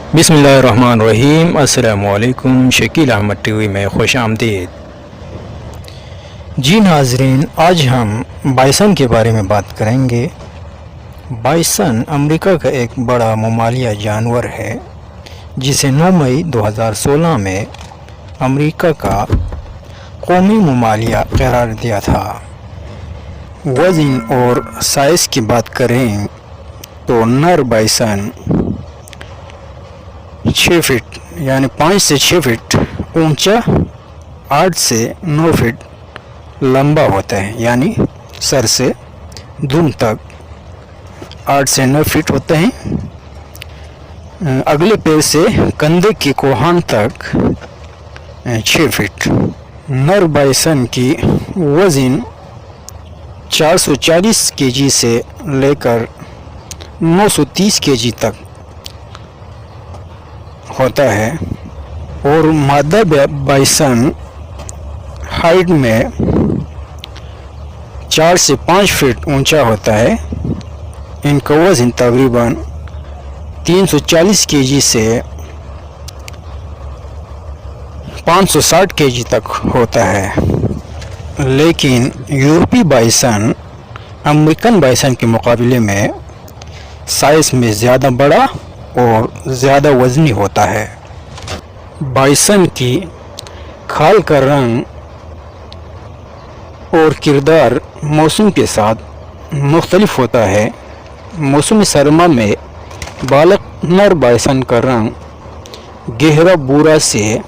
बिस्मिल्लाहिर्रहमानिर्रहीम। अस्सलामुअलैकुम। शकील अहमद टीवी में खुश आमदीद। जी नाजरीन, आज हम बाइसन के बारे में बात करेंगे। बाइसन अमेरिका का एक बड़ा ममालिया जानवर है जिसे 9 मई 2016 में अमेरिका का कौमी ममालिया करार दिया था। वज़न और साइज़ की बात करें तो नर बाइसन 6 फीट यानी 5 से 6 फीट ऊंचा, 8 से 9 फीट लंबा होता है, यानी सर से दुम तक 8 से 9 फीट होते हैं। अगले पैर से कंधे की कोहान तक 6 फीट। नर बाइसन की वज़न 440 केजी से लेकर 930 केजी तक होता है और मादा बाइसन हाइट में 4 से 5 फीट ऊंचा होता है। इनका वज़न तकरीबन 340 केजी से 560 केजी तक होता है। लेकिन यूरोपी बाइसन अमेरिकन बाइसन के मुकाबले में साइज़ में ज़्यादा बड़ा और ज़्यादा वज़नी होता है। बाइसन की खाल का रंग और किरदार मौसम के साथ मुख्तलिफ होता है। मौसम सरमा में बालक नर बाइसन का रंग गहरा भूरा से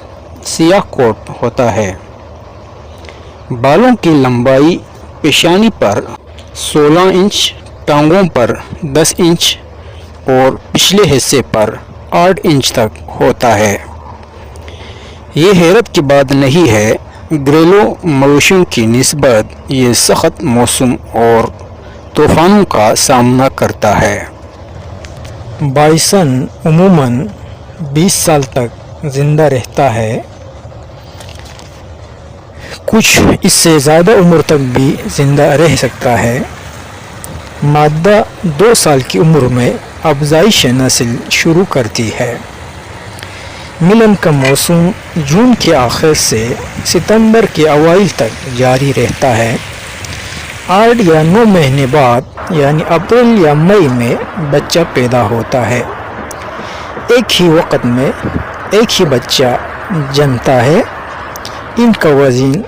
सियाह कोट होता है। बालों की लंबाई पेशानी पर 16 इंच, टांगों पर 10 इंच और पिछले हिस्से पर 8 इंच तक होता है। ये हैरत की बात नहीं है, घरेलू मवेशियों की निस्बत ये सख्त मौसम और तूफ़ानों का सामना करता है। बाइसन उमूमन 20 साल तक ज़िंदा रहता है। कुछ इससे ज़्यादा उम्र तक भी ज़िंदा रह सकता है। मादा 2 साल की उम्र में अफज़ाइश नस्ल शुरू करती है। मिलन का मौसम जून के आखिर से सितंबर के अवाइल तक जारी रहता है। 8 या 9 महीने बाद यानी अप्रैल या मई में बच्चा पैदा होता है। एक ही वक्त में एक ही बच्चा जन्मता है। इनका वज़न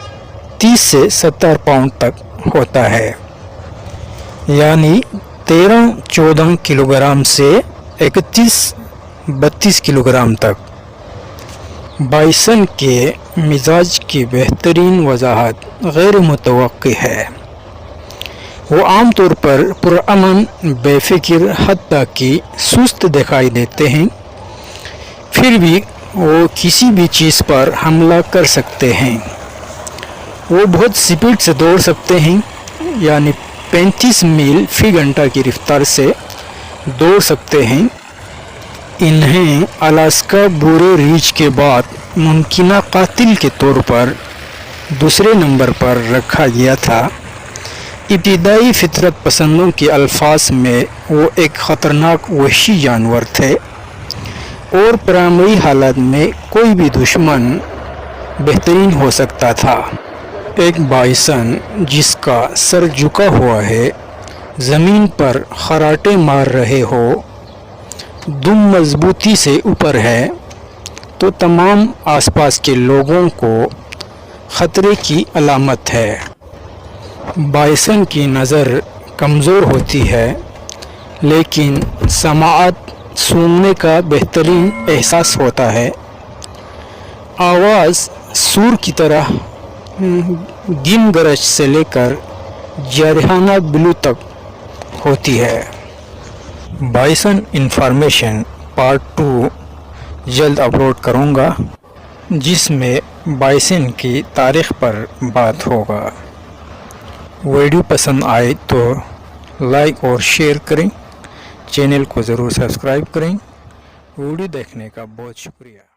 30 से 70 पाउंड तक होता है, यानी 13-14 किलोग्राम से 31-32 किलोग्राम तक। बाइसन के मिजाज की बेहतरीन वजाहत गैर मुतवक्की है। वो आमतौर पर पुरअमन, बेफिक्र, हत्ता कि सुस्त दिखाई देते हैं। फिर भी वो किसी भी चीज़ पर हमला कर सकते हैं। वो बहुत स्पीड से दौड़ सकते हैं, यानी 35 मील फी घंटा की रफ्तार से दौड़ सकते हैं। इन्हें अलास्का बुरे रीछ के बाद मुमकिना कातिल के तौर पर दूसरे नंबर पर रखा गया था। इब्तिदाई फितरत पसंदों के अल्फाज में वो एक ख़तरनाक वहशी जानवर थे और प्राइमरी हालत में कोई भी दुश्मन बेहतरीन हो सकता था। एक बाइसन जिसका सर झुका हुआ है, ज़मीन पर खराटे मार रहे हो, दुम मजबूती से ऊपर है, तो तमाम आसपास के लोगों को ख़तरे की अलामत है। बाइसन की नज़र कमज़ोर होती है, लेकिन समाअत, सूंघने का बेहतरीन एहसास होता है। आवाज़ सूर की तरह गिन गरज से लेकर जारहाना बिलू तक होती है। बाइसन इंफॉर्मेशन पार्ट 2 जल्द अपलोड करूँगा, जिसमें बाइसन की तारीख़ पर बात होगा। वीडियो पसंद आए तो लाइक और शेयर करें, चैनल को ज़रूर सब्सक्राइब करें। वीडियो देखने का बहुत शुक्रिया।